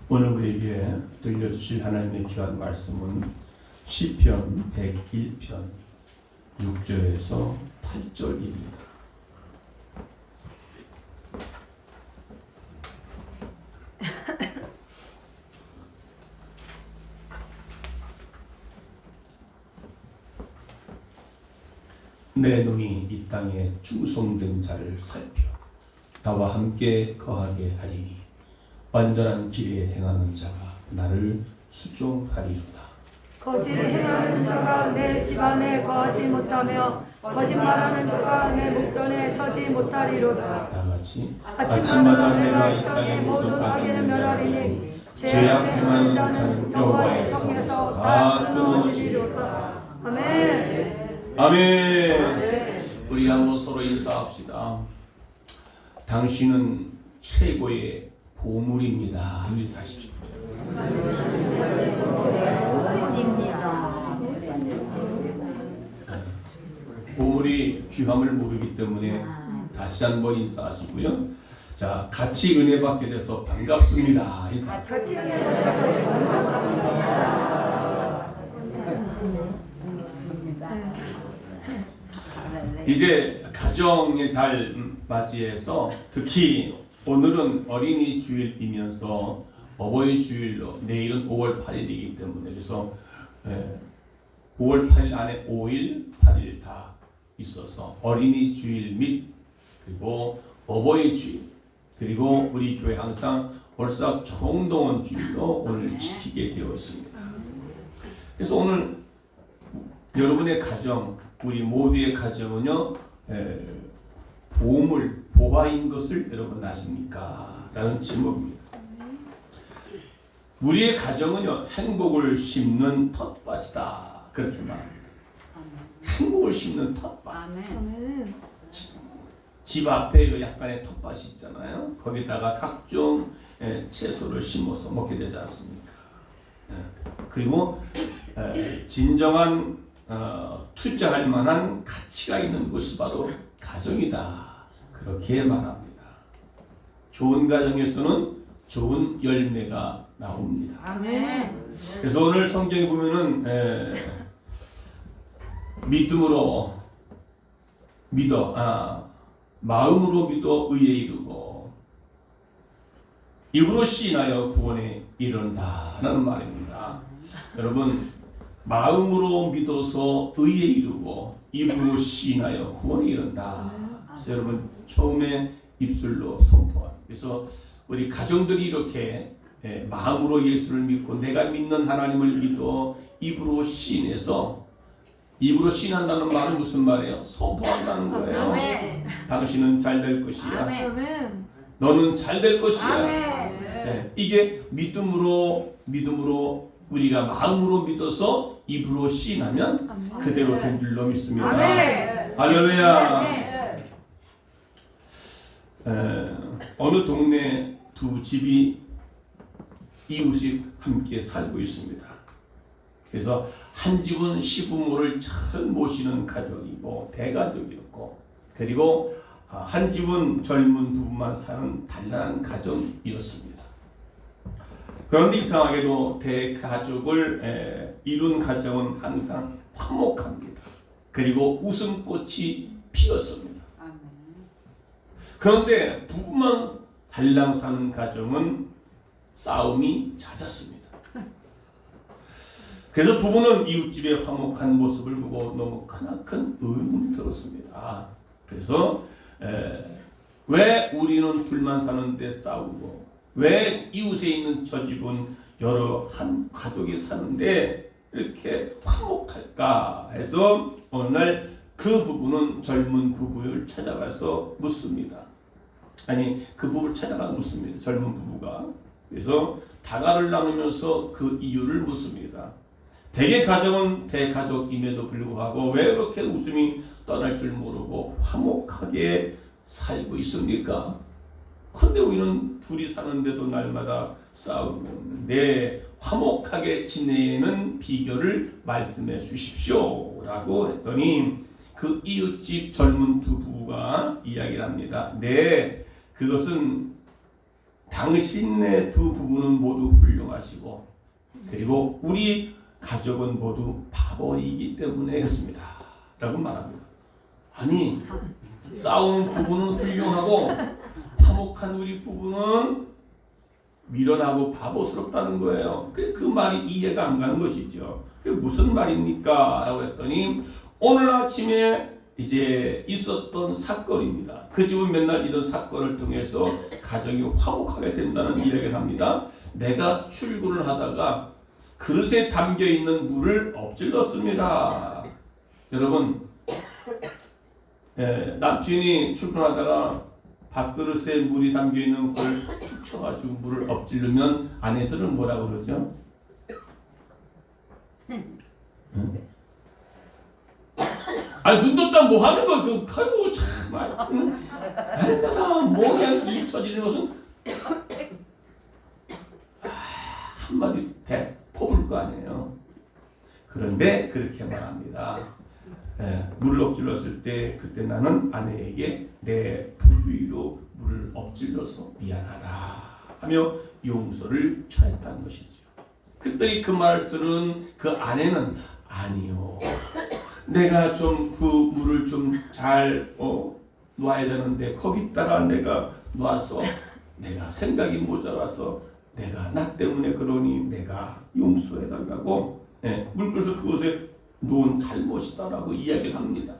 오늘 우리에게 들려주실 하나님의 귀한 말씀은 시편 101편 6절에서 8절입니다. 내 눈이 이 땅에 충성된 자를 살펴 나와 함께 거하게 하리니 완전한 길에 행하는 자가 나를 수종하리로다. 거짓을 행하는 자가 내 집안에 거하지 못하며 거짓말하는 자가 내 목전에 서지 못하리로다. 다 같이 아침마다 내가 이 땅의 모든 악인을 멸하리니 죄악 행하는 자는 여호와의 성에서 다 끊어지리로다. 아멘. 아멘. 우리 한번 서로 인사합시다. 당신은 최고의 보물입니다. 인사하십시오. 보물이 귀함을 모르기 때문에 다시 한번 인사하시고요. 자, 같이 은혜 받게 돼서 반갑습니다. 인사하세요. 같이 은혜 받으셔서 반갑습니다. 이제 가정의 달 맞이해서 특히 오늘은 어린이 주일이면서 어버이 주일로 내일은 5월 8일이기 때문에 그래서 5월 8일 안에 5일, 8일 다 있어서 어린이 주일 및 그리고 어버이 주일 그리고 우리 교회 항상 월삭 총동원 주일로 오늘 지키게 되어 있습니다. 그래서 오늘 여러분의 가정 우리 모두의 가정은요 보물, 보화인 것을 여러분 아십니까? 라는 제목입니다. 우리의 가정은요 행복을 심는 텃밭이다 그렇게 말합니다. 행복을 심는 텃밭. 집 앞에 약간의 텃밭이 있잖아요. 거기다가 각종 채소를 심어서 먹게 되지 않습니까? 그리고 진정한 투자할 만한 가치가 있는 것이 바로 가정이다. 그렇게 말합니다. 좋은 가정에서는 좋은 열매가 나옵니다. 아멘. 그래서 오늘 성경에 보면은 믿음으로 믿어 마음으로 믿어 의에 이르고 입으로 시인하여 구원에 이른다라는 말입니다. 여러분 마음으로 믿어서 의에 이르고 입으로 시인하여 구원에 이른다. 그래서 여러분 처음에 입술로 선포합니다. 그래서 우리 가정들이 이렇게 마음으로 예수를 믿고 내가 믿는 하나님을 믿어 입으로 시인해서 입으로 시인한다는 말은 무슨 말이에요? 선포한다는 거예요. 아멘. 당신은 잘 될 것이야. 아멘. 너는 잘 될 것이야. 아멘. 이게 믿음으로 우리가 마음으로 믿어서 입으로 시인하면 아멘. 그대로 된 줄로 믿습니다. 아멘. 할렐루야. 아멘. 어느 동네 두 집이 이웃이 함께 살고 있습니다. 그래서 한 집은 시부모를 잘 모시는 가족이고 대가족이었고 그리고 한 집은 젊은 부부만 사는 단란한 가정이었습니다. 그런데 이상하게도 대가족을 이룬 가정은 항상 화목합니다. 그리고 웃음꽃이 피었습니다. 그런데 부부만 달랑 사는 가정은 싸움이 잦았습니다. 그래서 부부는 이웃집의 화목한 모습을 보고 너무 크나큰 의문이 들었습니다. 그래서 왜 우리는 둘만 사는데 싸우고 왜 이웃에 있는 저 집은 여러 한 가족이 사는데 이렇게 화목할까 해서 어느 날 그 부부는 젊은 부부를 찾아가서 묻습니다. 아니 그 부부를 찾아가 묻습니다. 젊은 부부가. 그래서 다가를 나누면서 그 이유를 묻습니다. 대개 가정은 대가족임에도 불구하고 왜 그렇게 웃음이 떠날 줄 모르고 화목하게 살고 있습니까? 그런데 우리는 둘이 사는데도 날마다 싸우고 있는데 화목하게 지내는 비결을 말씀해 주십시오 라고 했더니 그 이웃집 젊은 두 부부가 이야기를 합니다. 네, 그것은 당신네 두 부부는 모두 훌륭하시고 그리고 우리 가족은 모두 바보이기 때문에 그렇습니다 라고 말합니다. 아니 싸운 부부는 훌륭하고 화목한 우리 부부는 미련하고 바보스럽다는 거예요. 그 말이 이해가 안 가는 것이죠. 그게 무슨 말입니까? 라고 했더니 오늘 아침에 이제 있었던 사건입니다. 그 집은 맨날 이런 사건을 통해서 가정이 화목하게 된다는 이야기를 합니다. 내가 출근을 하다가 그릇에 담겨있는 물을 엎질렀습니다. 여러분 남편이 출근하다가 밥그릇에 물이 담겨있는 걸 툭 쳐가지고 물을 엎질르면 아내들은 뭐라고 그러죠? 아니 눈 떴다 뭐 하는 거야? 아이고 참 아이고 뭐냐 일 터지는 것은 한마디 퍼볼 거 아니에요. 그런데 그렇게 말합니다. 물을 엎질렀을 때 그때 나는 아내에게 내 부주의로 물을 엎질러서 미안하다 하며 용서를 처했다는 것이죠. 그랬더니 그 말을 들은 그 아내는 아니요 내가 좀 그 물을 좀 잘 놔야 되는데 거기다가 내가 놔서 내가 생각이 모자라서 내가 나 때문에 그러니 내가 용서해달라고 물그릇을 그곳에 놓은 잘못이다라고 이야기를 합니다.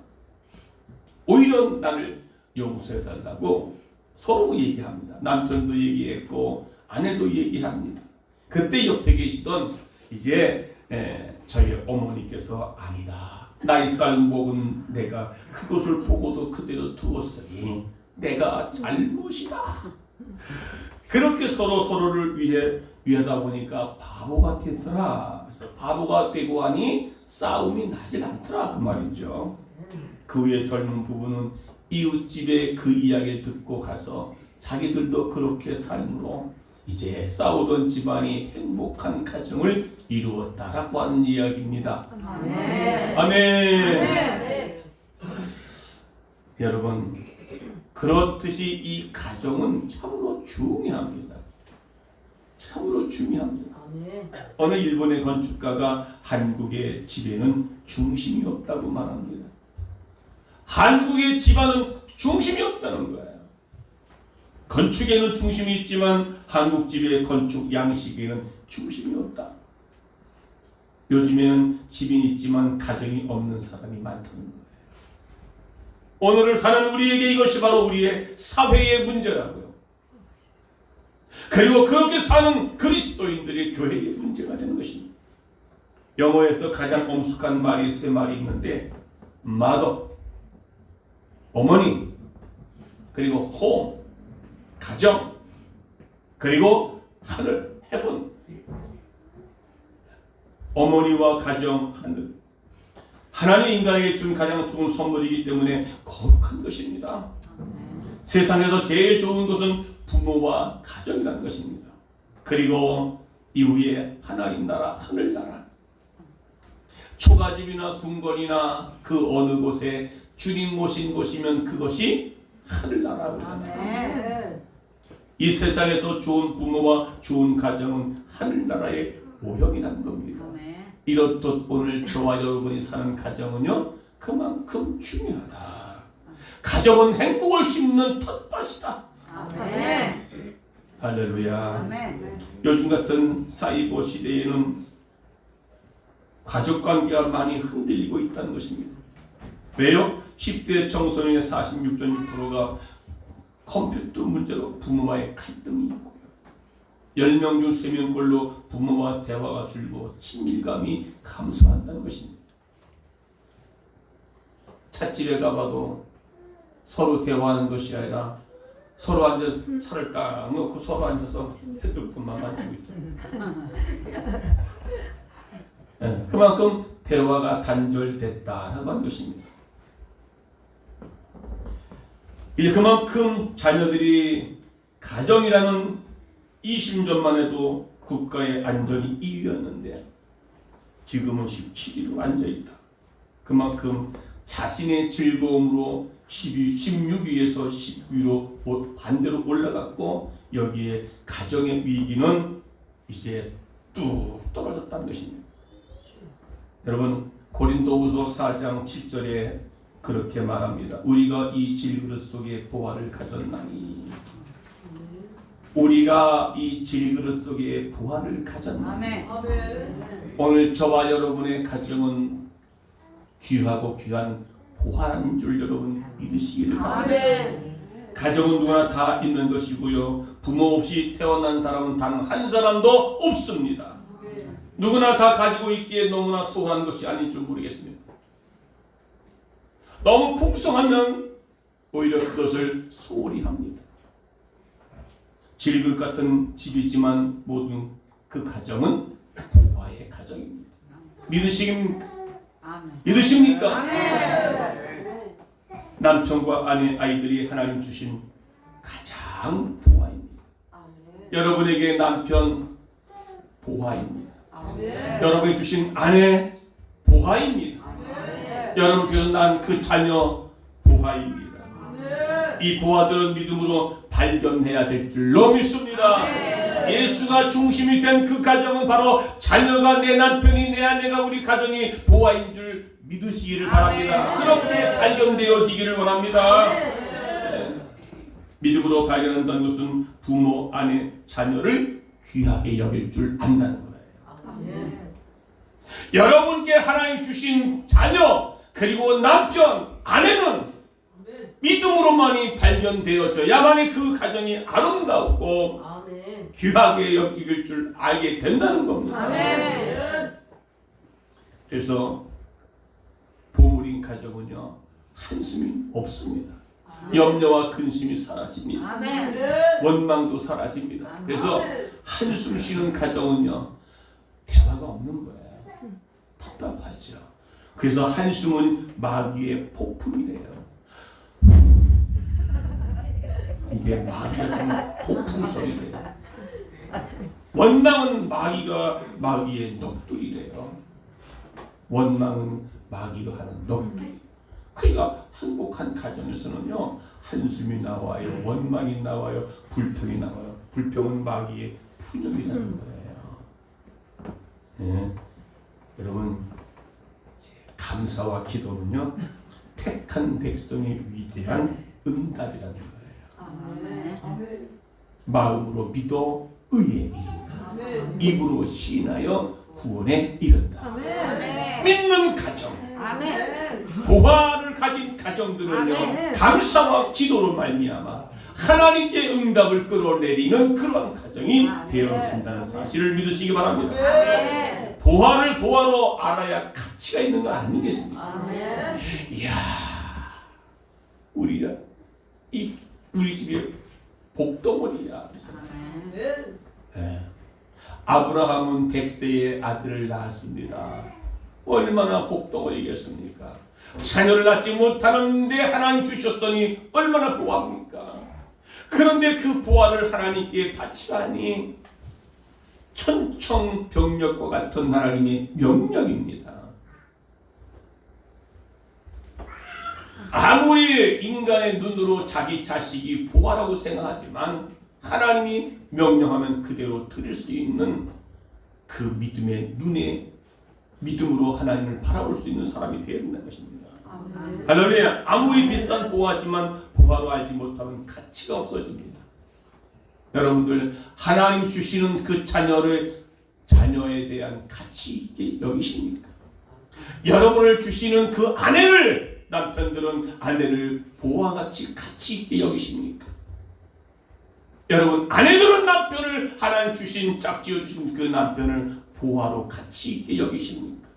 오히려 나를 용서해달라고 서로 얘기합니다. 남편도 얘기했고 아내도 얘기합니다. 그때 옆에 계시던 이제 저희 어머니께서 아니다. 나의 쌀목은 내가 그것을 보고도 그대로 두었으니 내가 잘못이다. 그렇게 서로를 위하다 보니까 바보가 되더라. 그래서 바보가 되고 하니 싸움이 나질 않더라 그 말이죠. 그 후에 젊은 부부는 이웃집에 그 이야기를 듣고 가서 자기들도 그렇게 삶으로 이제 싸우던 집안이 행복한 가정을 이루었다라고 하는 이야기입니다. 아멘. 아멘. 여러분 그렇듯이 이 가정은 참으로 중요합니다. 참으로 중요합니다. 어느 일본의 건축가가 한국의 집에는 중심이 없다고 말합니다. 한국의 집안은 중심이 없다는 거예요. 건축에는 중심이 있지만 한국 집의 건축 양식에는 중심이 없다. 요즘에는 집이 있지만 가정이 없는 사람이 많다는 거예요. 오늘을 사는 우리에게 이것이 바로 우리의 사회의 문제라고요. 그리고 그렇게 사는 그리스도인들의 교회의 문제가 되는 것입니다. 영어에서 가장 엄숙한 말이 세 말이 있는데 mother, 어머니, 그리고 home, 가정, 그리고 하늘, heaven. 어머니와 가정, 하늘. 하나님 인간에게 준 가장 좋은 선물이기 때문에 거룩한 것입니다. 세상에서 제일 좋은 것은 부모와 가정이라는 것입니다. 그리고 이후에 하나님 나라, 하늘나라. 초가집이나 궁궐이나 그 어느 곳에 주님 모신 곳이면 그것이 하늘나라고 합니다. 이 세상에서 좋은 부모와 좋은 가정은 하늘나라의 모형이라는 겁니다. 이렇듯 오늘 저와 여러분이 사는 가정은요 그만큼 중요하다. 가정은 행복을 심는 텃밭이다. 아멘. 할렐루야. 아멘. 요즘 같은 사이버 시대에는 가족관계가 많이 흔들리고 있다는 것입니다. 왜요? 10대 청소년의 46.6%가 컴퓨터 문제로 부모와의 갈등이 있고요. 10명 중 3명꼴로 부모와 대화가 줄고 친밀감이 감소한다는 것입니다. 찻집에 가봐도 서로 대화하는 것이 아니라 서로 앉아 차를 딱 놓고 서로 앉아서 핸드폰만 만지고 있다. 그만큼 대화가 단절됐다라고 하는 것입니다. 이제 그만큼 자녀들이 가정이라는 20년만 해도 국가의 안전이 2위였는데 지금은 17위로 앉아있다. 그만큼 자신의 즐거움으로 16위에서 10위로 반대로 올라갔고 여기에 가정의 위기는 이제 뚝 떨어졌다는 것입니다. 여러분 고린도후서 4장 7절에 그렇게 말합니다. 우리가 이 질그릇 속에 보화를 가졌나니, 우리가 이 질그릇 속에 보화를 가졌나니. 오늘 저와 여러분의 가정은 귀하고 귀한 보화인 줄 여러분 믿으시기를 바랍니다. 가정은 누구나 다 있는 것이고요, 부모 없이 태어난 사람은 단 한 사람도 없습니다. 누구나 다 가지고 있기에 너무나 소홀한 것이 아닌 줄 모르겠습니다. 너무 풍성하면 오히려 그것을 소홀히 합니다. 질그릇 같은 집이지만 모든 그 가정은 보화의 가정입니다. 믿으십니까? 남편과 아내, 아이들이 하나님 주신 가장 보화입니다. 여러분에게 남편 보화입니다. 여러분이 주신 아내 보화입니다. 여러분께서 난 그 자녀 보화입니다. 이 보화들은 믿음으로 발견해야 될 줄로 믿습니다. 예수가 중심이 된 그 가정은 바로 자녀가, 내 남편이, 내 아내가, 우리 가정이 보화인 줄 믿으시기를 바랍니다. 그렇게 발견되어지기를 원합니다. 믿음으로 발견한다는 것은 부모, 아내, 자녀를 귀하게 여길 줄 안다는 거예요. 여러분께 하나님 주신 자녀 그리고 남편, 아내는 믿음으로만이 발견되어져야만이 그 가정이 아름다우고 귀하게 여길 줄 알게 된다는 겁니다. 그래서 보물인 가정은요, 한숨이 없습니다. 염려와 근심이 사라집니다. 원망도 사라집니다. 그래서 한숨 쉬는 가정은요, 대화가 없는 거예요. 답답하죠. 그래서 한숨은 마귀의 폭풍이래요. 이게 마귀가 좀 폭풍 소리래요. 원망은 마귀의 넋두리래요. 원망은 마귀가 하는 넋두리. 그러니까 행복한 가정에서는요, 한숨이 나와요, 원망이 나와요, 불평이 나와요. 불평은 마귀의 푸념이라는 거예요. 네. 여러분, 감사와 기도는요, 택한 백성의 위대한 응답이라는 거예요. 마음으로 믿어 의에 이른다. 입으로 시인하여 구원에 이른다. 믿는 가정, 보화를 가진 가정들은요, 감사와 기도로 말미암아 하나님께 응답을 끌어내리는 그러한 가정이 되어진다는 사실을 믿으시기 바랍니다. 보화를 보화로 알아야 가치가 있는 거 아니겠습니까? 이야, 우리 집에 복덩어리야. 네. 아브라함은 100세의 아들을 낳았습니다. 얼마나 복덩어리겠습니까? 자녀를 낳지 못하는데 하나님 주셨더니 얼마나 보화입니까? 그런데 그 보화를 하나님께 바치라니 천청병력과 같은 하나님의 명령입니다. 아무리 인간의 눈으로 자기 자식이 보화라고 생각하지만 하나님이 명령하면 그대로 들을 수 있는 그 믿음의 눈에 믿음으로 하나님을 바라볼 수 있는 사람이 되어야 된다는 것입니다. 할렐루야. 아무리 비싼 보화지만 보화로 알지 못하면 가치가 없어집니다. 여러분들, 하나님 주시는 그 자녀에 대한 가치 있게 여기십니까? 여러분을 주시는 그 아내를, 남편들은 아내를 보화같이 가치 있게 여기십니까? 여러분, 아내들은 남편을, 하나님 주신, 짝지어 주신 그 남편을 보화로 가치 있게 여기십니까?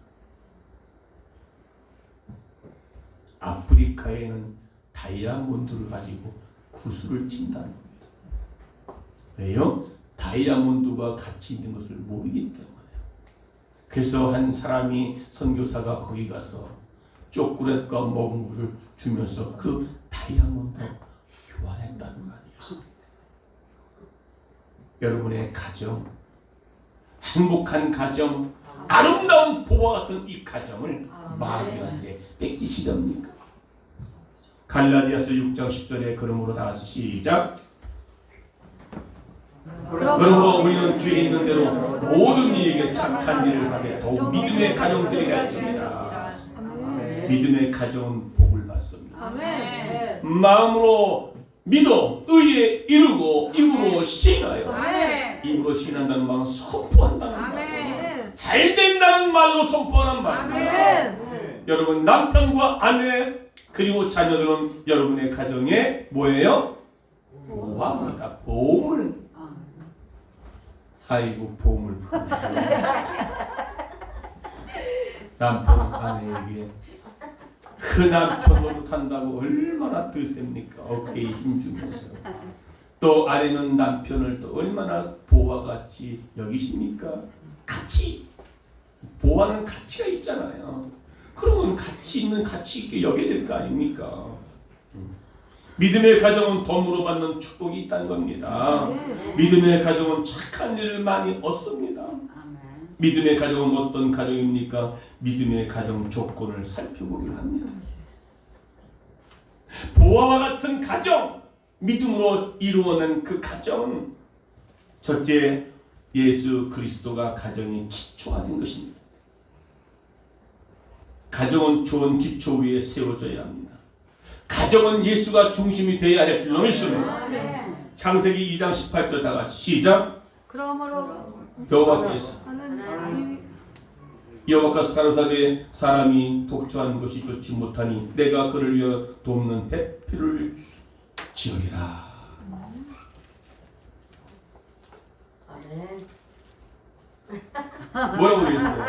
아프리카에는 다이아몬드를 가지고 구슬을 친다는 겁니다. 왜요? 다이아몬드가 가치 있는 것을 모르기 때문에. 그래서 한 사람이, 선교사가 거기 가서 초콜릿과 먹은 것을 주면서 그 다이아몬드 교환했다는 거 아니겠습니까? 여러분의 가정, 행복한 가정, 아름다운 보화 같은 이 가정을 마귀한테 뺏기시렵니까? 갈라디아서 6장 10절에 그러므로 다 같이 시작. 그러므로 우리는 귀에 있는 대로 모든 이에게 착한 일을 하게 더욱 믿음의 가정들이 갈지니라. 믿음의 가정은 복을 받습니다. 아멘. 마음으로 믿어 의에 이루고 입으로 신하여. 아멘. 입으로 신한다는 말은 선포한다는 말. 아멘. 잘 된다는 말로 선포하는 말입니다. 아멘. 여러분 남편과 아내 그리고 자녀들은 여러분의 가정에 뭐예요? 보호합니다. 보험을. 아이고 보험을. 남편은 아내에게 그 남편 노릇한다고 얼마나 드셉니까? 어깨에 힘주면서. 또 아내는 남편을 또 얼마나 보호와 같이 여기십니까? 같이 보호하는 가치가 있잖아요. 그러면 가치 있는 가치 있게 여겨야 될 거 아닙니까? 믿음의 가정은 덤으로 받는 축복이 있다는 겁니다. 믿음의 가정은 착한 일을 많이 얻습니다. 믿음의 가정은 어떤 가정입니까? 믿음의 가정 조건을 살펴보기로 합니다. 보아와 같은 가정, 믿음으로 이루어낸 그 가정은 첫째, 예수 그리스도가 가정의 기초가 된 것입니다. 가정은 좋은 기초 위에 세워져야 합니다. 가정은 예수가 중심이 되어야 할 줄로 믿습니다. 창세기 2장 18절 다 같이 시작. 그러므로 여호와께서 하나님이 여호와께서 가로사대 사람이 독초하는 것이 좋지 못하니 내가 그를 위하여 돕는 배필을 지으리라. 뭐라고 그랬어요?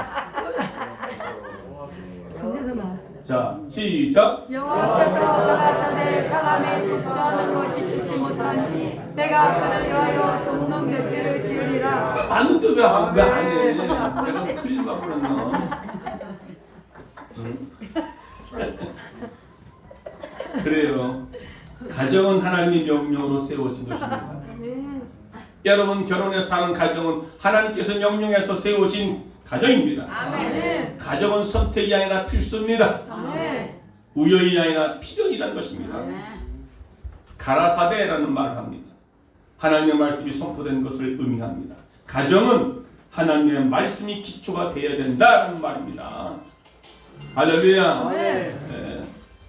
언제서 나왔어요? 자 시작. 여호와께서 가라사대 사람이 독초하는 것이 좋지 못하니 내가 그를 위하여 돕는 배필을 지으리라. 맞는데 왜 안 해? 내가 틀린 말 그랬나? 응? 그래요. 가정은 하나님의 명령으로 세워진 것입니다. 여러분 결혼해서 사는 가정은 하나님께서 명령해서 세우신 가정입니다. 아멘. 가정은 선택이 아니라 필수입니다. 아멘. 우연이 아니라 필연이라는 것입니다. 가라사대라는 말을 합니다. 하나님의 말씀이 선포된 것을 의미합니다. 가정은 하나님의 말씀이 기초가 되어야 된다는 말입니다. 할렐루야. 네.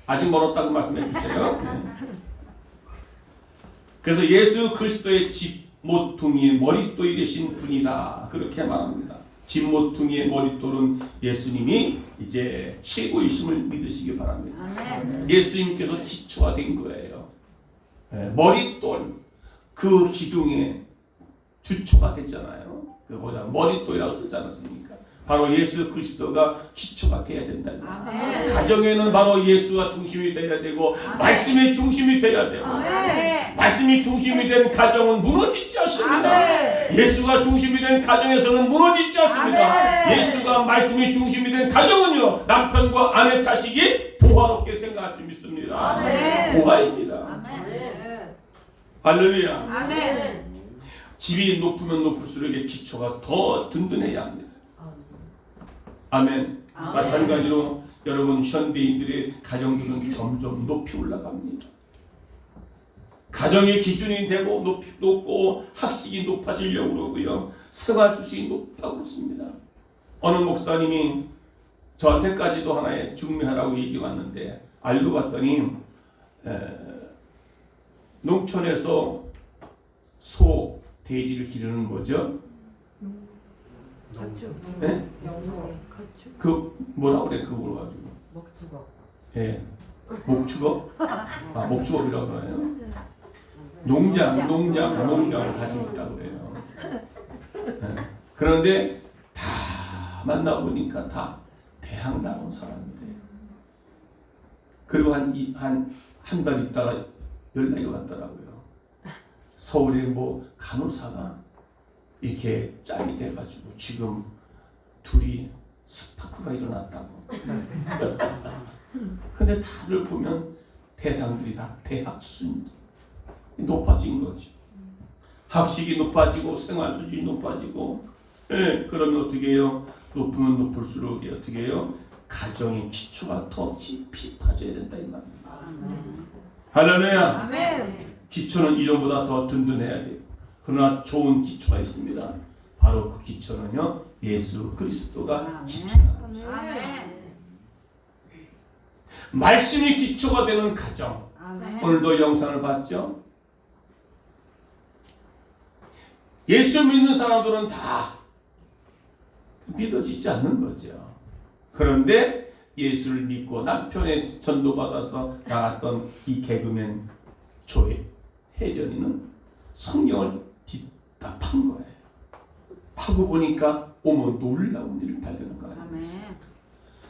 아직 멀었다고 말씀해 주세요. 네. 그래서 예수 그리스도의 집 모퉁이의 머릿돌이 되신 분이다 그렇게 말합니다. 집 모퉁이의 머릿돌은 예수님이 이제 최고이심을 믿으시기 바랍니다. 예수님께서 기초가 된 거예요. 네. 머릿돌 그 기둥의 주초가 됐잖아요. 그 뭐냐 머릿돌이라고 쓰지 않았습니까? 바로 예수 그리스도가 기초가 돼야 된다. 가정에는 바로 예수가 중심이 돼야 되고 말씀이 중심이 돼야 되고 말씀이 중심이 된 가정은 무너지지 않습니다. 예수가 중심이 된 가정에서는 무너지지 않습니다. 예수가 말씀이 중심이 된 가정은요 남편과 아내 자식이 보화롭게 생각할 수 있습니다. 보화입니다. 할렐루야. 집이 높으면 높을수록 기초가 더 든든해야 합니다. 아멘. 마찬가지로 여러분 현대인들의 가정들은 점점 높이 올라갑니다. 가정의 기준이 되고 높고 학식이 높아지려고 그러고요. 생활 수준이 높다고 그렇습니다. 어느 목사님이 저한테까지도 하나의 중매하라고 얘기 왔는데 알고 봤더니 농촌에서 소, 돼지를 기르는 뭐죠? 네? 그 뭐라 그래 그걸 가지고 목축업. 예 목축업 목축업이라고 그러네요. 농장을 가지고 있다고 그래요. 예. 그런데 다 만나보니까 다 대학 나온 사람들이에요. 그리고 한 달 있다가 연락이 왔더라고요. 서울에 뭐 간호사가 이렇게 짝이 돼가지고 지금 둘이 스파크가 일어났다고. 근데 다들 보면 대상들이 다 대학 수준 높아진 거죠. 학식이 높아지고 생활 수준이 높아지고, 예, 그러면 어떻게 해요? 높으면 높을수록 어떻게 해요? 가정의 기초가 더 깊이 파져야 된다 이 말입니다. 할렐루야. 아멘. 기초는 이전보다 더 든든해야 돼요. 그러나 좋은 기초가 있습니다. 바로 그 기초는요, 예수 그리스도가 기초다. 아멘. 말씀이 기초가 되는 가정. 아멘. 오늘도 영상을 봤죠? 예수 믿는 사람들은 다 믿어지지 않는 거죠. 그런데 예수를 믿고 남편의 전도받아서 나갔던 이 개그맨 조회 혜련이는 성경을 뒤답한 거예요. 파고 보니까 어머 놀라운 일을 발견한 거 아니겠습니까? 아멘.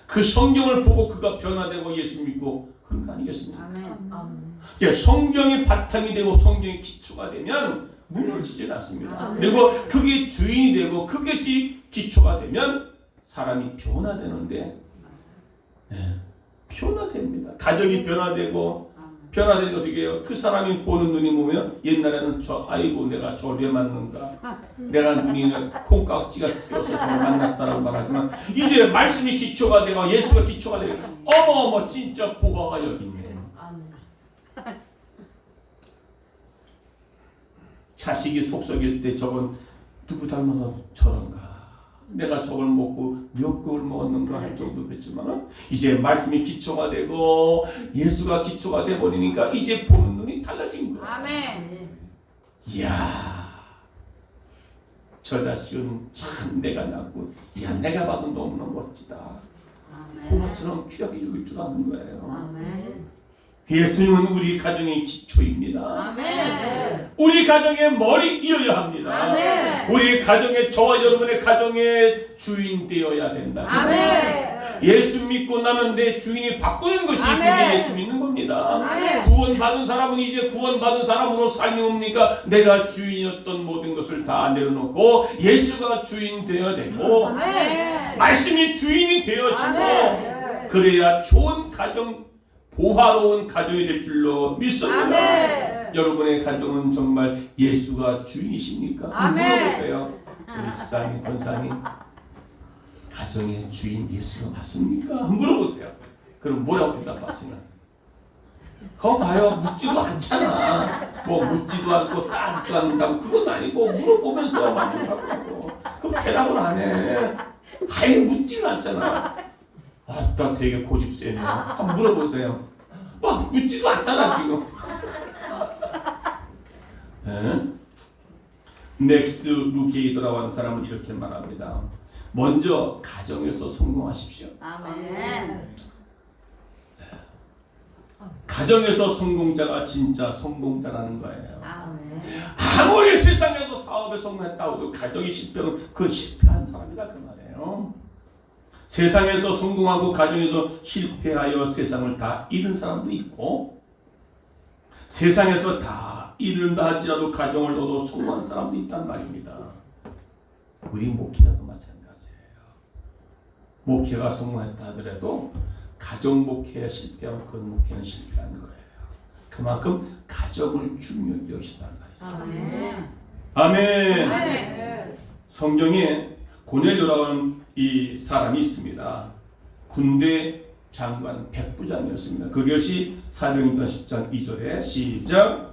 그 성경을 보고 그가 변화되고 예수 믿고 그런 거 아니겠습니까? 아멘. 그러니까 성경이 바탕이 되고 성경이 기초가 되면 무너지지 않습니다. 아멘. 그리고 그게 주인이 되고 그것이 기초가 되면 사람이 변화되는데, 변화됩니다. 가정이 변화되고, 변화되는 게 어떻게 해요? 그 사람이 보는 눈이 보면 옛날에는 아이고 내가 저래 맞는가, 내가 눈이 콩깍지가 껴서 저를 만났다라고 말하지만 이제 말씀이 기초가 되고 예수가 기초가 되고 어머 진짜 보화가 여기 있네. 자식이 속썩일 때 저건 누구 닮아서 저런가, 내가 저걸 먹고 몇 그릇 먹었는가 할 정도 됐지만 이제 말씀이 기초가 되고 예수가 기초가 돼버리니까 이제 보는 눈이 달라진 거예요. 아멘. 이야, 저 자식은 참 내가 낳고, 이야 내가 봐도 너무너무 멋지다. 호마처럼 귀하게 여길 줄 아는 거예요. 아멘. 예수님은 우리 가정의 기초입니다. 아멘. 우리 가정의 머리 이어야 합니다. 아멘. 우리 가정의, 저와 여러분의 가정의 주인 되어야 된다. 아멘. 예수 믿고 나면 내 주인이 바꾸는 것이 아멘. 그게 예수 믿는 겁니다. 아멘. 구원받은 사람은 이제 구원받은 사람으로 삶이 뭡니까? 내가 주인이었던 모든 것을 다 내려놓고 예수가 주인 되어야 되고, 아멘. 말씀이 주인이 되어지고, 아멘. 그래야 좋은 가정, 보화로운 가정이 될 줄로 믿습니다. 아멘. 여러분의 가정은 정말 예수가 주인이십니까? 아멘. 물어보세요. 우리 집사님, 권사님, 가정의 주인 예수가 맞습니까? 물어보세요. 그럼 뭐라고 대답하시면? 그거 봐요. 묻지도 않잖아. 뭐 묻지도 않고 따지도 않는다고 그건 아니고 물어보면서 말하고 그럼 대답을 안 해. 아예 묻지는 않잖아. 아따 되게 고집 세네요. 한번 물어보세요. 막 묻지도 않잖아 지금. 맥스 루게이더라고 하는 사람은 이렇게 말합니다. 먼저 가정에서 성공하십시오. 아멘. 가정에서 성공자가 진짜 성공자라는 거예요. 아멘. 아무리 세상에서 사업에 성공했다고 해도 가정이 실패하면 그건 실패한 사람이다 그 말이에요. 세상에서 성공하고 가정에서 실패하여 세상을 다 잃은 사람도 있고, 세상에서 다 잃는다 할지라도 가정을 얻어 성공한 사람도 있단 말입니다. 우리 목회자도 마찬가지예요. 목회가 성공했다 하더라도 가정 목회에 실패하면 그 목회는 실패한 거예요. 그만큼 가정을 중요히 여기시단 말이죠. 아멘. 아멘. 아멘. 성경에 고넬료라고 하는 이 사람이 있습니다. 군대 장관 백부장이었습니다. 그것이 사도행전 10장 2절에 시작.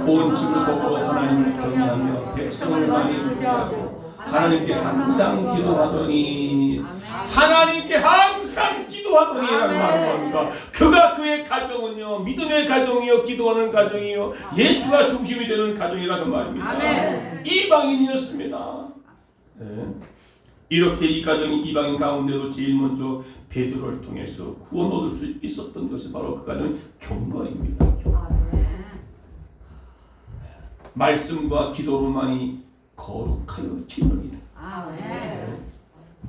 온 집을 덮고 하나님을 경외하며 백성을 많이 구제하고 하나님께 항상 기도하더니, 하나님께 항상 기도하더니라는 말을 합니다. 그가 그의 가정은요, 믿음의 가정이요, 기도하는 가정이요, 예수가 중심이 되는 가정이라는 말입니다. 아멘. 이방인이었습니다. 네. 이렇게 이 가정이 이방인 가운데도 제일 먼저 베드로를 통해서 구원 얻을 수 있었던 것이 바로 그 가정의 경건입니다. 말씀과 기도로만이 거룩하여 지느니라. 아멘.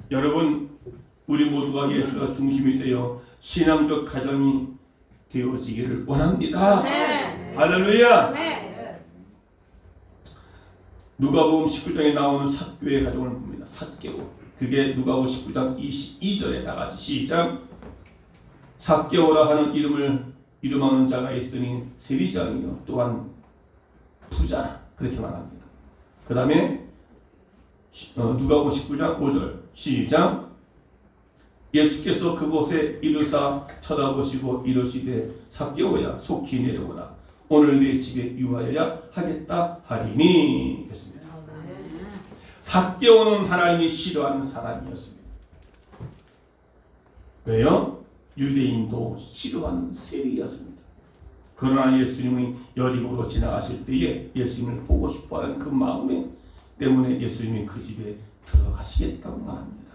여러분, 우리 모두가 예수가 중심이 되어 신앙적 가정이 되어지기를 원합니다. 아멘. 할렐루야. 아멘. 누가복음 19장에 나오는 삭개오의 가정을 봅니다. 삭개오. 그게 누가복음 19장 22절에 다 같이 시작. 삭개오라 하는 이름하는 자가 있으니 세리장이요 또한 부자라, 그렇게 말합니다. 그 다음에 누가복음 19장 5절 시작. 예수께서 그곳에 이르사 쳐다보시고 이르시되 삭개오야 속히 내려오라. 오늘 내 집에 유하여야 하겠다 하리니 했습니다. 삭개오는 하나님이 싫어하는 사람이었습니다. 왜요? 유대인도 싫어하는 세리였습니다. 그러나 예수님이 여리고로 지나가실 때에 예수님을 보고 싶어하는 그 마음에 때문에 예수님이 그 집에 들어가시겠다고 말합니다.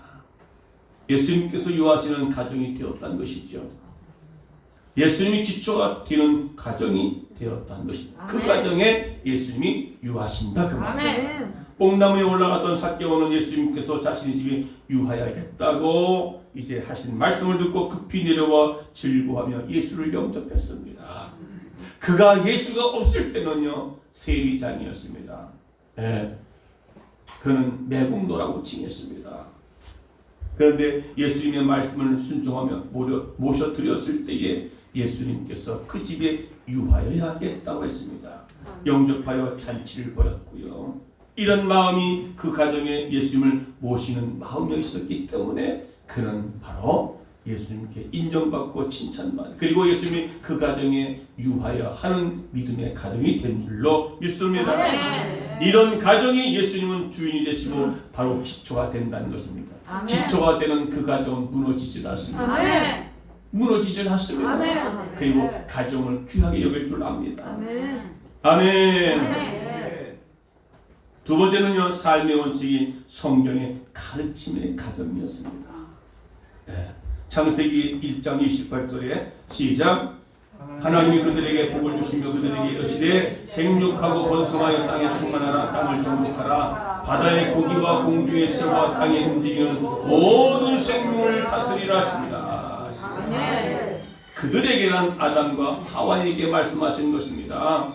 예수님께서 유하시는 가정이 되었다는 것이죠. 예수님이 기초가 되는 가정이 되었다는 것입니다. 그 가정에 예수님이 유하신다 그 말입니다. 뽕나무에 올라갔던 삭개오는 예수님께서 자신의 집에 유하여야겠다고 이제 하신 말씀을 듣고 급히 내려와 즐거워하며 예수를 영접했습니다. 그가 예수가 없을 때는요 세리장이었습니다. 그는 매국노라고 칭했습니다. 그런데 예수님의 말씀을 순종하며 모셔드렸을 때에 예수님께서 그 집에 유하여야 하겠다고 했습니다. 영접하여 잔치를 벌였고요. 이런 마음이 그 가정에 예수님을 모시는 마음이 있었기 때문에 그는 바로 예수님께 인정받고 칭찬받 그리고 예수님이 그 가정에 유하여 하는 믿음의 가정이 된 줄로 믿습니다. 이런 가정이 예수님은 주인이 되시고 바로 기초가 된다는 것입니다. 기초가 되는 그 가정은 무너지질 않습니다. 무너지질 않습니다. 그리고 가정을 귀하게 여길 줄 압니다. 아멘. 두 번째는요 삶의 원칙인 성경의 가르침의 가정이었습니다. 창세기 1장 28절에 시작. 하나님이 그들에게 복을 주시며 그들에게 이르시되 생육하고 번성하여 땅에 충만하라 땅을 정복하라 바다의 고기와 공중의 새와 땅에 움직이는 모든 생물을 다스리라 하십니다. 그들에게란 아담과 하와에게 말씀하신 것입니다.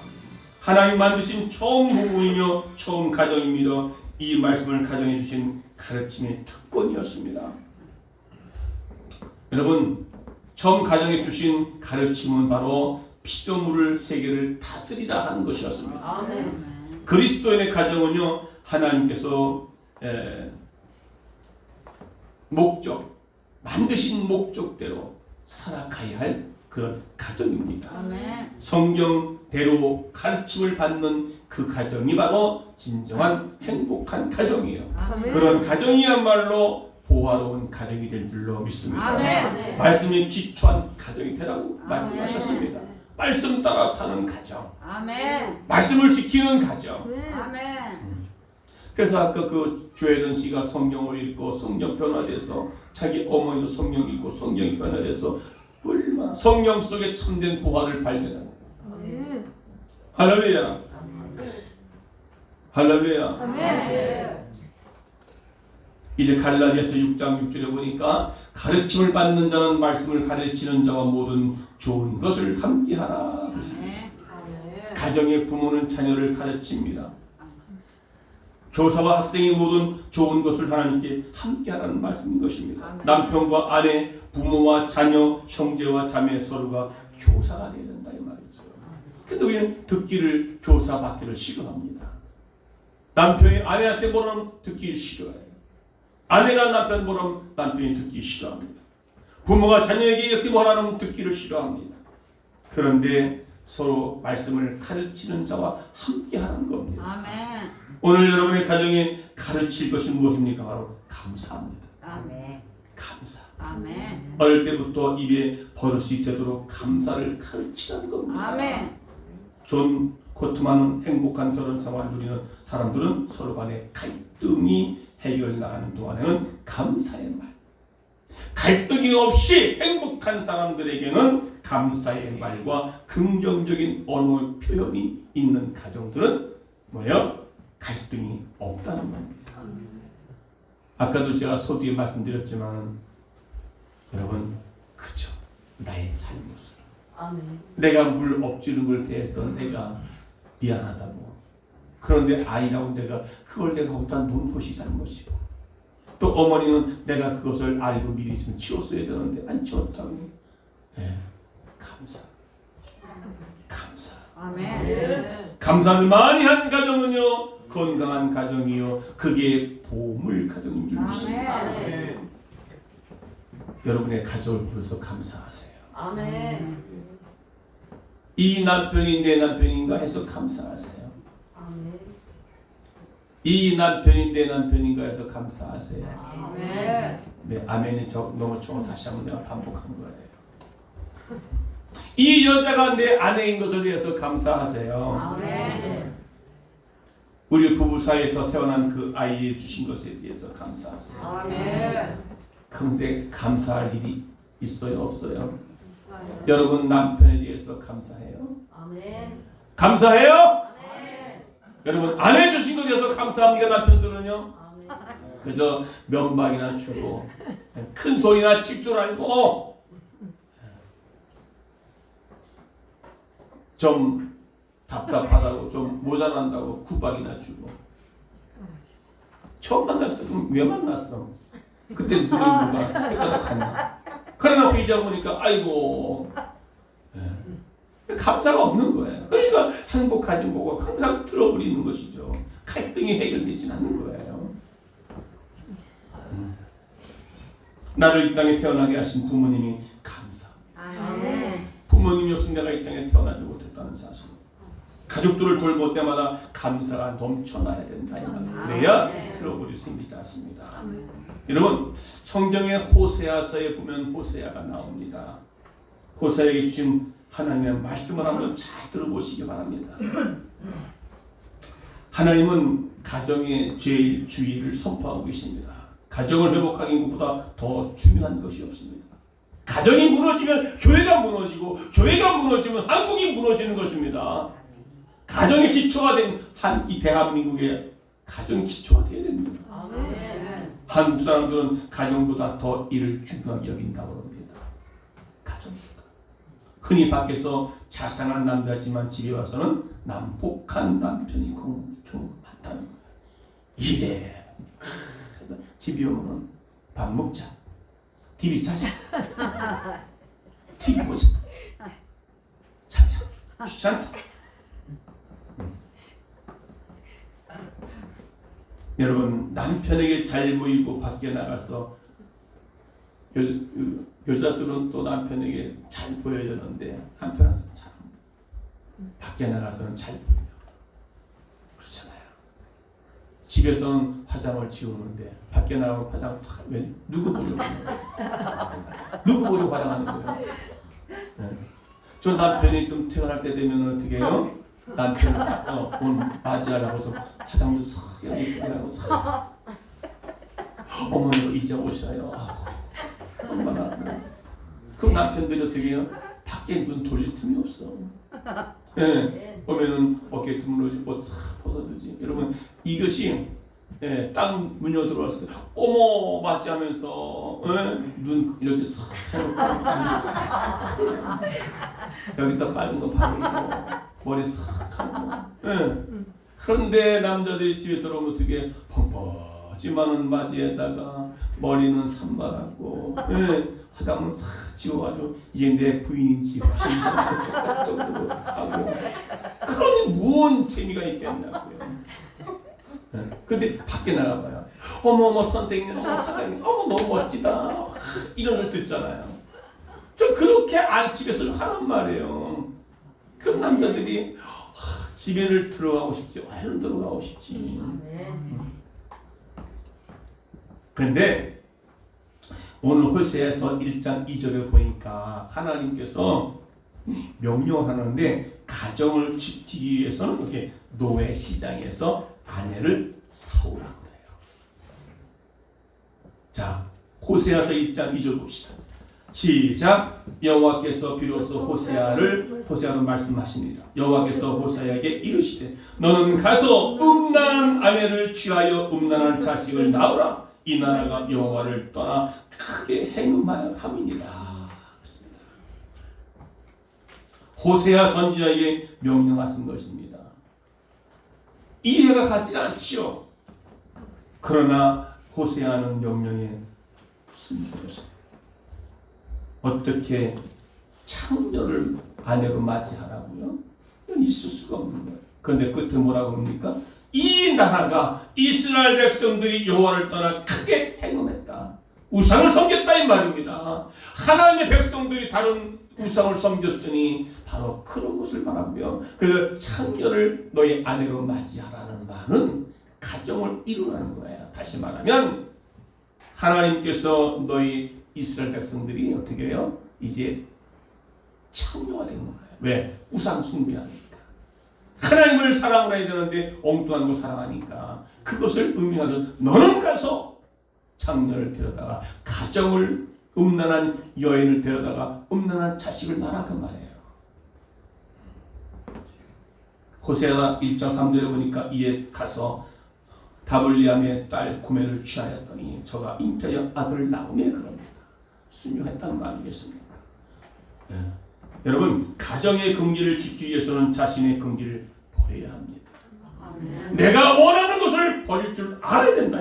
하나님 만드신 처음 부부이며 처음 가정입니다. 이 말씀을 가정해 주신 가르침의 특권이었습니다. 여러분 처음 가정해 주신 가르침은 바로 피조물 세계를 다스리라 하는 것이었습니다. 그리스도인의 가정은요 하나님께서 만드신 목적대로 살아가야 할 그런 가정입니다. 성경대로 가르침을 받는 그 가정이 바로 진정한 행복한 가정이에요. 그런 가정이야말로 보화로운 가정이 될 줄로 믿습니다. 말씀에 기초한 가정이 되라고 말씀하셨습니다. 말씀 따라 사는 가정, 말씀을 지키는 가정. 그래서 아까 그 조혜련 씨가 성경을 읽고 성경 변화돼서 자기 어머니도 성경 읽고 성경이 변화돼서 얼마나 성경 속에 참된 보화를 발견하고. 할렐루야. 할렐루야. 이제 갈라디아서 6장 6절에 보니까 가르침을 받는 자는 말씀을 가르치는 자와 모든 좋은 것을 함께하라. 가정의 부모는 자녀를 가르칩니다. 교사와 학생이 모든 좋은 것을 하나님께 함께하라는 말씀인 것입니다. 남편과 아내, 부모와 자녀, 형제와 자매 서로가 교사가 되어야 된다 이 말이죠. 근데 우리는 듣기를 교사 받기를 싫어합니다. 남편이 아내한테 뭐라면 듣기 싫어해요. 아내가 남편 뭐라면 남편이 듣기 싫어합니다. 부모가 자녀에게 이렇게 뭐라면 듣기를 싫어합니다. 그런데 서로 말씀을 가르치는 자와 함께하는 겁니다. 오늘 여러분의 가정에 가르칠 것이 무엇입니까? 바로 감사합니다. 감사. 어릴 때부터 입에 버릇이 되도록 감사를 가르치라는 겁니다. 존 코트만은 행복한 결혼 생활을 누리는 사람들은 서로 간의 갈등이 해결 나가는 동안에는 감사의 말. 갈등이 없이 행복한 사람들에게는 감사의 말과 긍정적인 언어 표현이 있는 가정들은 뭐예요? 갈등이 없다는 말입니다. 아까도 제가 소뒤에 말씀드렸지만 여러분 그죠? 나의 잘못으로 내가 물 엎지는 걸 대해서 내가 미안하다고 그런데 아이라고 그걸 내가 거기다 놓은 것이 잘못이고 또 어머니는 내가 그것을 알고 미리 좀 치웠어야 되는데 안 치웠다고 감사 감사를 많이 한 가정은요 건강한 가정이요 그게 보물 가정인 줄 믿습니다. 여러분의 가정을 보면서 감사하세요. 이 남편이 내 남편인가 해서 감사하세요. 아멘. 이 남편이 내 남편인가 해서 감사하세요. 아멘. 네, 아멘이 너무 좋아. 다시 한번 내가 반복한 거예요. 이 여자가 내 아내인 것을 위해서 감사하세요. 아멘. 우리 부부 사이에서 태어난 그 아이에 주신 것에 대해서 감사하세요. 아멘. 근데 감사할 일이 있어요, 없어요? 있어요. 여러분 남편에 대해서 감사해요? 아멘. 감사해요? 아멘. 여러분 아내 주신 것에 대해서 감사합니까? 남편들은요? 아멘. 그저 면박이나 주고 큰 소리나 칠 줄 알고 좀 답답하다고 좀 모자란다고 구박이나 주고 처음 만났을 때 왜 만났어? 그때 눈이 누가 헷갈려 갔나? 그러나 회의자 보니까 아이고 감사가 없는 거예요. 그러니까 행복하지 뭐고 항상 틀어버리는 것이죠. 갈등이 해결되지 않는 거예요. 나를 이 땅에 태어나게 하신 부모님이 감사합니다. 아멘. 부모님이 없으면 내가 이 땅에 태어나지 못했다는 사실. 가족들을 돌볼 때마다 감사가 넘쳐나야 된다. 이 말. 그래야 트러블이 생기지 않습니다. 여러분 성경의 호세아서에 보면 호세아가 나옵니다. 호세아에게 주신 하나님의 말씀을 한번 잘 들어보시기 바랍니다. 하나님은 가정의 제일 주의를 선포하고 계십니다. 가정을 회복하는 것보다 더 중요한 것이 없습니다. 가정이 무너지면 교회가 무너지고 교회가 무너지면 한국이 무너지는 것입니다. 가정의 기초가 된 이 대한민국의 가정 기초가 되어야 됩니다. 아멘. 한국 사람들은 가정보다 더 이를 중요하게 여긴다고 합니다. 가정보다. 흔히 밖에서 자상한 남자지만 집에 와서는 난폭한 남편이 경우 많다는 거예요. 이래. 그래서 집에 오면 밥 먹자. TV 자자. TV 보자. 자자. 귀찮다. 여러분 남편에게 잘 보이고 밖에 나가서 여자들은 또 남편에게 잘 보여야 되는데 남편한테는 잘 밖에 나가서는 잘 보여요. 그렇잖아요. 집에서는 화장을 지우는데 밖에 나가면 화장 왜 누구 보려고 누구 보려고 화장하는 거예요? 네. 저 남편이 좀 퇴근할 때 되면 어떻게 해요? 남편 오늘 맞이하라고 좀 화장도 싹 예쁘게 하고 어머니 이제 오셔요. 얼마나 그럼 남편들이 어떻게 해요? 밖에 눈 돌릴 틈이 없어. 예, 보면은 어깨 드물어지 옷 싹 벗어주지. 여러분 이것이 땅 문여 들어왔을 때 어머 맞이하면서 눈 이렇게 싹 해놓고 여기다 빨간 거 바르고 머리 싹 하고. 그런데 남자들이 집에 들어오면 어떻게 펑퍼지만은 바지에다가 머리는 산발하고 화장은 싹 지워가지고 이게 내 부인인지 부인인지 정도로 하고. 그러니 무슨 재미가 있겠냐고요. 근데 밖에 나가봐요. 어머 선생님, 어머 사장님, 어머 너무 멋지다. 이런 걸 듣잖아요. 저 그렇게 집에서 하란 말이에요. 그럼 남자들이 집에를 들어가고 싶지, 얼른 들어가고 싶지. 그런데 오늘 호세아서 1장 2절에 보니까 하나님께서 명령하는데 가정을 지키기 위해서는 이렇게 노예 시장에서 아내를 사오라고 해요. 자, 호세아서 1장 2절 봅시다. 시작. 여호와께서 비로소 호세아로 말씀하시니라. 여호와께서 호세아에게 이르시되 너는 가서 음란한 아내를 취하여 음란한 자식을 낳으라. 이 나라가 여호와를 떠나 크게 행음하여 함이니라. 호세아 선지자에게 명령하신 것입니다. 이해가 가지 않지요. 그러나 호세아는 명령에 순종했어요. 어떻게 창녀를 아내로 맞이하라고요? 이건 있을 수가 없는 거예요. 그런데 끝에 뭐라고 합니까? 이 나라가 이스라엘 백성들이 여호와를 떠나 크게 행음했다. 우상을 섬겼다 이 말입니다. 하나님의 백성들이 다른 우상을 섬겼으니 바로 그런 것을 말하고요. 그래서 창녀를 너희 아내로 맞이하라는 말은 가정을 이루라는 거예요. 다시 말하면 하나님께서 너희 이스라엘 백성들이 어떻게 해요? 이제 창녀가 되는 거예요. 왜? 우상 숭배하니까. 하나님을 사랑을 해야 되는데 엉뚱한 거 사랑하니까 그것을 의미하죠. 너는 가서 창녀를 데려다가 가정을 음란한 여인을 데려다가 음란한 자식을 낳아 그 말이에요. 호세아 1장 3절에 보니까 이에 가서 다블리암의 딸 고멜을 취하였더니 저가 잉태하여 아들을 낳으며 그럽니다. 순교했다는 거 아니겠습니까? 예. 여러분 가정의 긍지를 지키기 위해서는 자신의 긍지를 버려야 합니다. 내가 원하는 것을 버릴 줄 알아야 된다.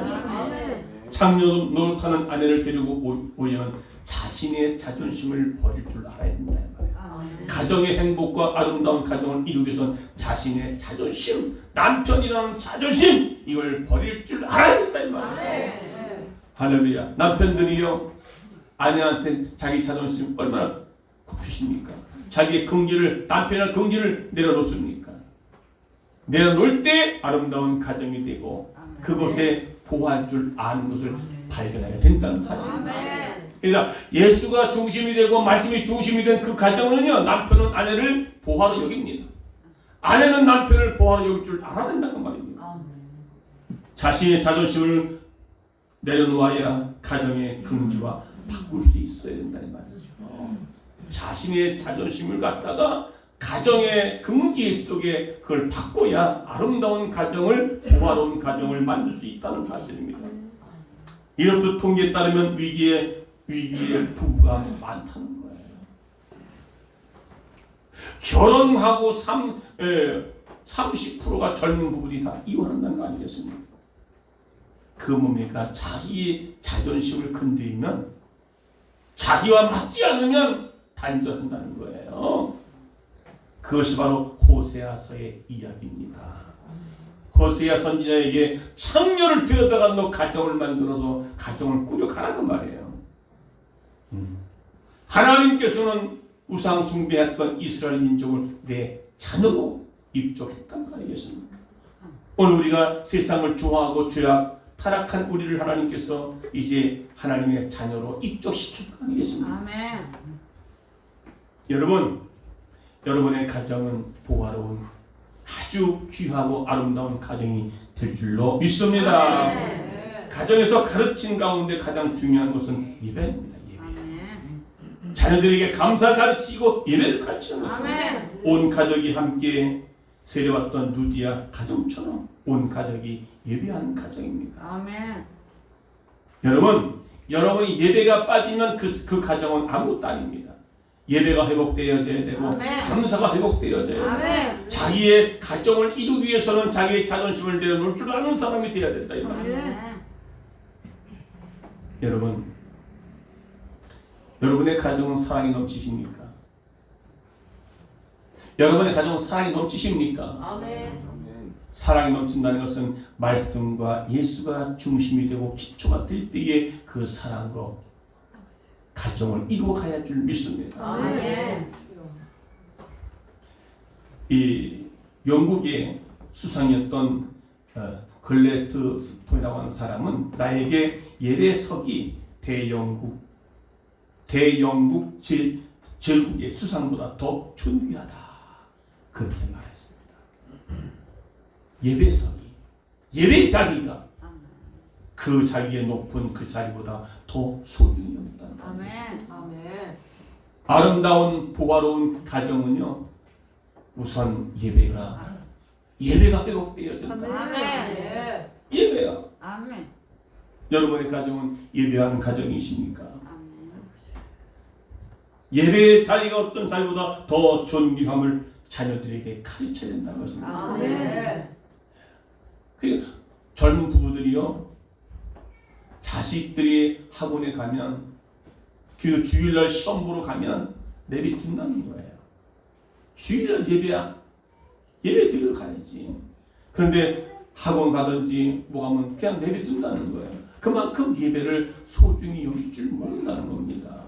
창녀 노릇하는 아내를 데리고 오면 자신의 자존심을 버릴 줄 알아야 된다. 가정의 행복과 아름다운 가정을 이루기 위해서는 자신의 자존심, 남편이라는 자존심 이걸 버릴 줄 알아야 된다 이 말이에요. 할렐루야. 남편들이요 아내한테 자기 자존심 얼마나 굽히십니까? 자기의 긍지를 남편의 긍지를 내려놓습니까? 내려놓을 때 아름다운 가정이 되고 그곳에 보호할 줄 아는 것을 발견하게 된다는 사실입니다. 그래서 예수가 중심이 되고 말씀이 중심이 된 그 가정은요 남편은 아내를 보호하러 여깁니다. 아내는 남편을 보호하러 여길 줄 알아야 된다는 말입니다. 자신의 자존심을 내려놓아야 가정의 긍지와 바꿀 수 있어야 된다는 말이죠. 자신의 자존심을 갖다가 가정의 긍지 속에 그걸 바꿔야 아름다운 가정을 보호하는 가정을 만들 수 있다는 사실입니다. 이런 통계에 따르면 위기의 부부가 많다는 거예요. 결혼하고 30%가 젊은 부부들이 다 이혼한다는 거 아니겠습니까? 그 뭡니까? 자기의 자존심을 건드리면 자기와 맞지 않으면 단절한다는 거예요. 그것이 바로 호세아서의 이야기입니다. 호세아 선지자에게 창녀를 데려다가 너 가정을 만들어서 가정을 꾸려가라 그 말이에요. 하나님께서는 우상 숭배했던 이스라엘 민족을 내 자녀로 입족했단 말이겠습니까? 오늘 우리가 세상을 좋아하고 죄악 타락한 우리를 하나님께서 이제 하나님의 자녀로 입족시킬 거 아니겠습니까? 아멘. 여러분의 가정은 보화로운 아주 귀하고 아름다운 가정이 될 줄로 믿습니다. 아멘. 가정에서 가르친 가운데 가장 중요한 것은 예배입니다. 예배. 자녀들에게 감사 가르치고 예배를 가르치는 것입니다. 온 가족이 함께 세례받던 누디아 가정처럼 온 가족이 예배하는 가정입니다. 아멘. 여러분이 예배가 빠지면 그 가정은 아무것도 아닙니다. 예배가 회복되어야 되고 아멘. 감사가 회복되어야 돼요. 자기의 가정을 이루기 위해서는 자기의 자존심을 내려놓을 줄 아는 사람이 되어야 된다 이 말이에요. 여러분의 가정은 사랑이 넘치십니까? 여러분의 가정은 사랑이 넘치십니까? 아멘. 사랑이 넘친다는 것은 말씀과 예수가 중심이 되고 기초가 될 때에 그 사랑으로 가정을 이루어가야 줄 믿습니다. 아멘. 이 영국의 수상이었던 글래트 스톤이라고 하는 사람은 나에게 예배석이 대영국 제국의 수상보다 더 존귀하다 그렇게 말했습니다. 예배석이 예배 자리가 그 자기의 높은 그 자리보다 더 소중히 여겼다는 말입니다. 아멘. 아름다운 보화로운 가정은요 우선 예배가 회복되어야 된다. 아멘. 예배야. 아멘. 여러분의 가정은 예배하는 가정이십니까? 예배의 자리가 어떤 자리보다 더 존귀함을 자녀들에게 가르쳐야 된다는 것입니다. 아멘. 그리고 젊은 부부들이요 자식들이 학원에 가면 그리고 주일날 시험 보러 가면 내비둔다는 거예요. 주일날 예배야. 예배 드리러 가야지. 그런데 학원 가든지 뭐 하면 그냥 내비둔다는 거예요. 그만큼 예배를 소중히 여길 줄 모른다는 겁니다.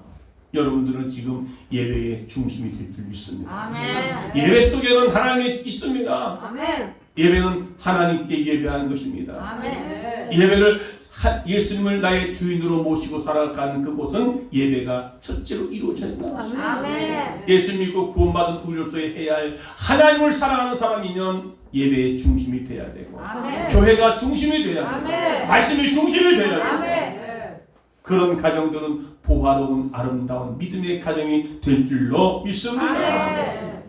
여러분들은 지금 예배의 중심이 될 줄 믿습니다. 아멘. 예배 속에는 하나님이 있습니다. 아멘. 예배는 하나님께 예배하는 것입니다. 아멘. 예배를 예수님을 나의 주인으로 모시고 살아가는 그곳은 예배가 첫째로 이루어져야 된다. 아멘. 예수 믿고 구원받은 우리로서의 해야 할 하나님을 사랑하는 사람이면 예배의 중심이 돼야 되고 아멘. 교회가 중심이 돼야 되고 아멘. 말씀이 중심이 돼야 되고 아멘. 그런 가정들은 보화로운 아름다운 믿음의 가정이 될 줄로 믿습니다. 아멘.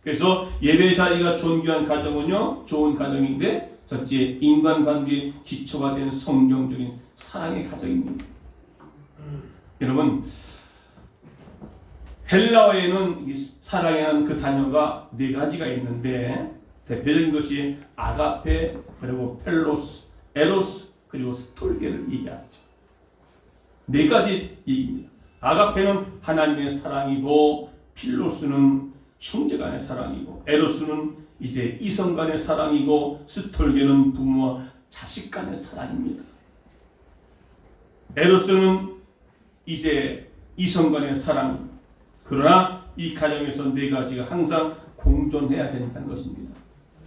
그래서 예배 자리가 존귀한 가정은요 좋은 가정인데 첫째 인간관계의 기초가 된 성경적인 사랑의 가정입니다. 여러분 헬라어에는 이 사랑이라는 그 단어가 네 가지가 있는데 대표적인 것이 아가페 그리고 펠로스, 에로스 그리고 스톨게를 얘기하죠. 네 가지 얘기입니다. 아가페는 하나님의 사랑이고 필로스는 형제 간의 사랑이고 에로스는 이제 이성 간의 사랑이고 스톨게는 부모와 자식 간의 사랑입니다. 에로스는 이제 이성 간의 사랑. 그러나 이 가정에서 네 가지가 항상 공존해야 된다는 것입니다.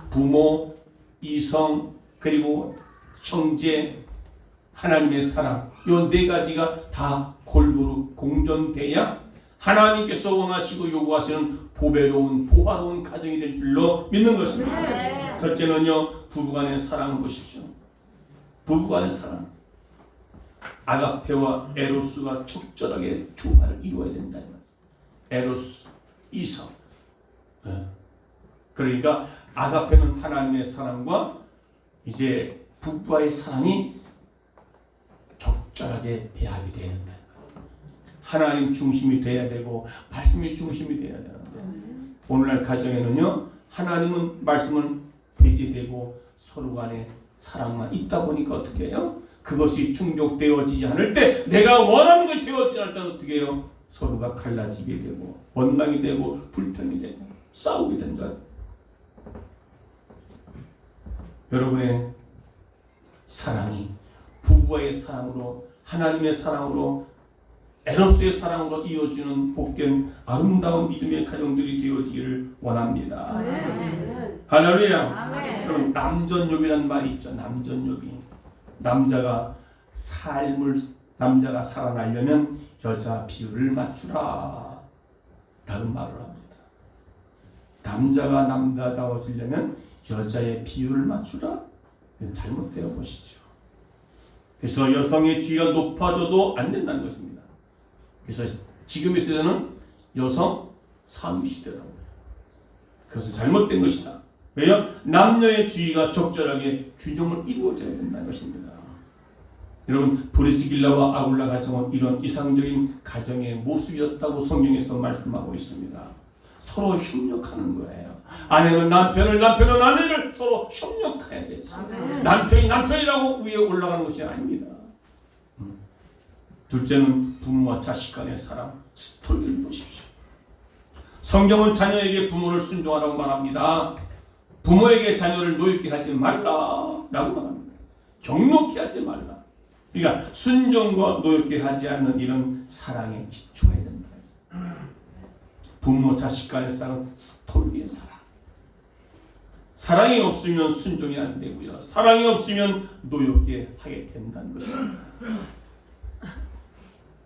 부모, 이성, 그리고 형제, 하나님의 사랑. 이 네 가지가 다 골고루 공존돼야 하나님께서 원하시고 요구하시는 보배로운 보화로운 가정이 될 줄로 믿는 것입니다. 네. 첫째는요 부부간의 사랑을 보십시오. 부부간의 사랑 아가페와 에로스가 적절하게 조화를 이루어야 된다는 말씀. 에로스, 이성. 그러니까 아가페는 하나님의 사랑과 이제 부부와의 사랑이 적절하게 배합이 되어야 된다. 하나님 중심이 돼야 되고 말씀이 중심이 돼야 되는데 오늘날 가정에는요 하나님은 말씀은 배제되고 서로 간에 사랑만 있다 보니까 어떻게 해요? 그것이 충족되어지지 않을 때 내가 원하는 것이 되어지지 않을 때 어떻게 해요? 서로가 갈라지게 되고 원망이 되고 불평이 되고 싸우게 된다. 여러분의 사랑이 부부와의 사랑으로 하나님의 사랑으로 에로스의 사랑으로 이어지는 복된 아름다운 믿음의 가정들이 되어지기를 원합니다. 아멘. 할렐루야. 아멘. 여러분 남전요비라는 말이 있죠. 남전요비. 남자가 살아나려면 여자 비율을 맞추라 라는 말을 합니다. 남자가 남자다워지려면 여자의 비율을 맞추라? 잘못되어 보시죠. 그래서 여성의 지위가 높아져도 안 된다는 것입니다. 그래서 지금의 시대는 여성 상위 시대라고. 그것은 잘못된 것이다. 왜요? 남녀의 지위가 적절하게 균형을 이루어져야 된다는 것입니다. 여러분 브리스길라와 아굴라 가정은 이런 이상적인 가정의 모습이었다고 성경에서 말씀하고 있습니다. 서로 협력하는 거예요. 아내는 남편을, 남편은 아내를 서로 협력해야 되지. 남편이 남편이라고 위에 올라가는 것이 아닙니다. 둘째는 부모와 자식 간의 사랑, 스토리를 보십시오. 성경은 자녀에게 부모를 순종하라고 말합니다. 부모에게 자녀를 노엽게 하지 말라라고 말합니다. 경록케 하지 말라. 그러니까 순종과 노엽게 하지 않는 이런 사랑에 기초해야 된다. 부모 자식 간의 사랑은 스토리의 사랑. 사랑이 없으면 순종이 안 되고요. 사랑이 없으면 노엽게 하게 된다는 것입니다.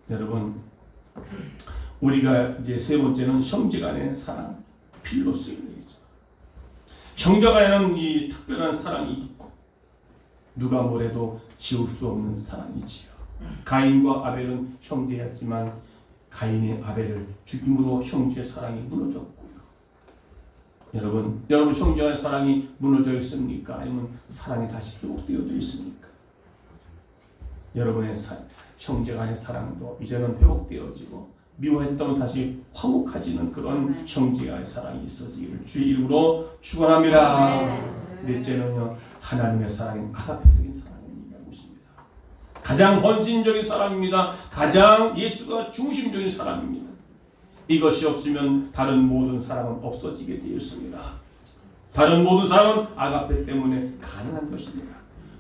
여러분, 우리가 이제 세 번째는 형제 간의 사랑, 필로스입니다. 형제 간에는 이 특별한 사랑이 있고 누가 뭐래도 지울 수 없는 사랑이지요. 가인과 아벨은 형제였지만 가인의 아벨을 죽임으로 형제의 사랑이 무너졌고요. 여러분 형제 간의 사랑이 무너져 있습니까? 아니면 사랑이 다시 회복되어져 있습니까? 여러분의 형제 간의 사랑도 이제는 회복되어지고 미워했다면 다시 화목해지는 그런 형제 간의 사랑이 있어지기를 주의 이름으로 축원합니다. 넷째는요 하나님의 사랑이 아가페적인 사랑을 얘기하고 있습니다. 가장 헌신적인 사랑입니다. 가장 예수가 중심적인 사랑입니다. 이것이 없으면 다른 모든 사랑은 없어지게 되어 있습니다. 다른 모든 사랑은 아가페 때문에 가능한 것입니다.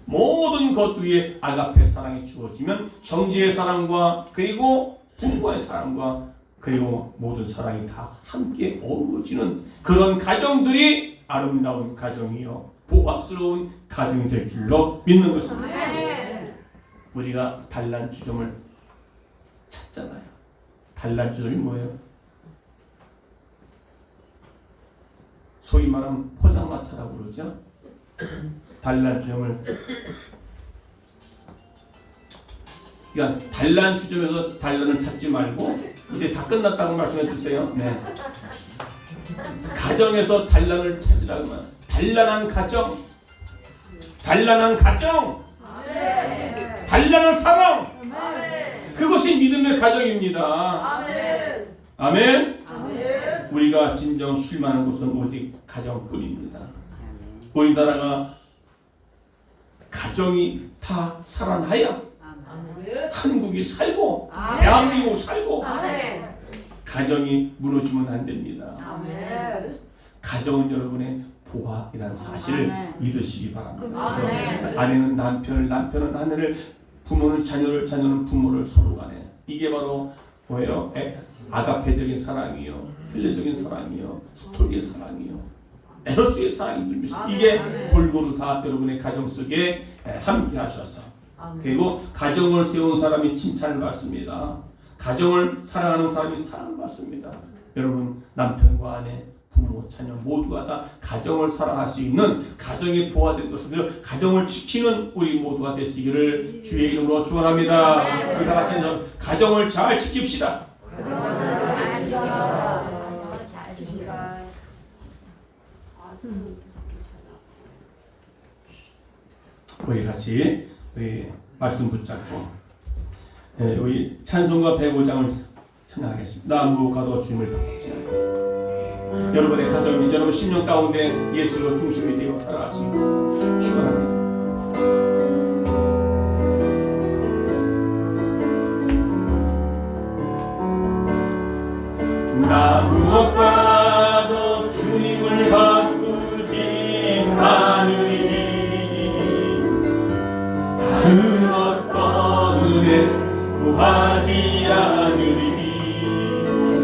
모든 것 위에 아가페 사랑이 주어지면 형제의 사랑과 그리고 부모와의 사랑과 그리고 모든 사랑이 다 함께 어우러지는 그런 가정들이 아름다운 가정이요 보화스러운 가정이 될 줄로 믿는 것입니다. 우리가 단란주점을 찾잖아요. 단란주점이 뭐예요? 소위 말하면 포장마차라고 그러죠. 단란주점을 그러니까 단란주점에서 단란을 찾지 말고 이제 다 끝났다고 말씀해 주세요. 네. 가정에서 단란을 찾으라고 하면 단란한 가정, 단란한 가정, 단란한 사랑, 그것이 믿음의 가정입니다. 아멘. 우리가 진정 쉴만한 곳은 오직 가정뿐입니다. 우리나라가 가정이 다 살아나야 한국이 살고 대한민국 살고 가정이 무너지면 안 됩니다. 가정은 여러분의 보화이라는 사실을 믿으시기 바랍니다. 그래서 아내는 남편을, 남편은 아내를, 부모는 자녀를, 자녀는 부모를 서로 간에 이게 바로 뭐예요? 아가페적인 사랑이요, 필레적인 사랑이요, 스토리의 사랑이요, 에로스의 사랑이 들면서 이게 골고루 다 여러분의 가정 속에 함께 하셔서 그리고 가정을 세운 사람이 칭찬을 받습니다. 가정을 사랑하는 사람이 사랑받습니다. 여러분 남편과 아내, 부모, 자녀 모두가 다 가정을 사랑할 수 있는 가정이 보호된 것을 가정을 지키는 우리 모두가 되시기를 주의 이름으로 축원합니다. 우리 다 같이 가정을 잘 지킵시다. 우리 같이 우리 말씀 붙잡고 우리 찬송가 105장을 찬양하겠습니다. 나 무엇과도 주님을 바꾸지 않고 여러분의 가정이 여러분 심령 가운데 예수로 중심이 되어 살아가시기 축원합니다. 나 무엇과도 주님을 바꾸지 않으리. 다른 어떤 은혜 구하지 않으리.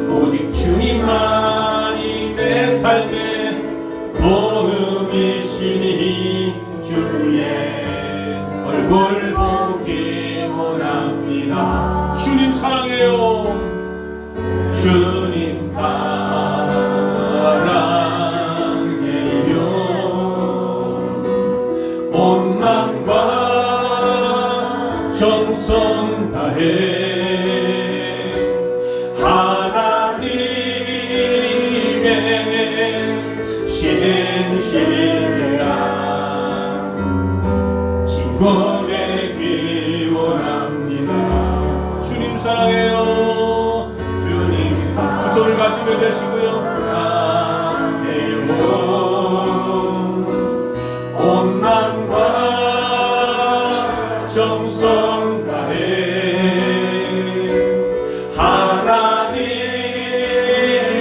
오직 주님만이 내 삶의 도움이시니 주의 얼굴 보기 원합니다. 주님 사랑해요. 주님 사랑해요. 온 마음과 정성 다해 하나님의 신실이라 친구되기 원합니다. 주님 사랑해요. 두 손을 가시며 되시고요. 온 마음과 정성 다해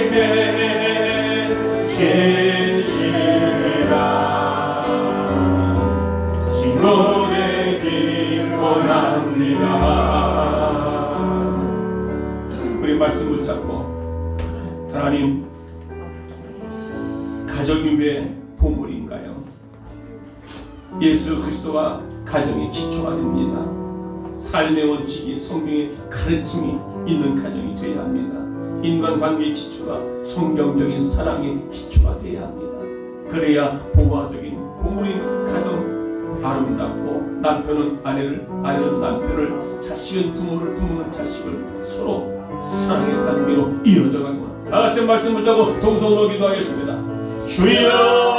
하나님의 진실이라 친구 되기 원합니다. 우리 말씀 붙잡고 하나님, 가정이 왜 보물인가요? 예수 그리스도가 가정의 기초가 됩니다. 삶의 원칙이 성경의 가르침이 있는 가정이 되어야 합니다. 인간관계의 기초가 성경적인 사랑의 기초가 되어야 합니다. 그래야 보화적인 보물인 가정 아름답고 남편은 아내를, 아내는 남편을, 자식은 부모를, 부모는 자식을 서로 사랑의 관계로 이어져 가고 다 같이 말씀 붙잡고 동성으로 기도하겠습니다. 주여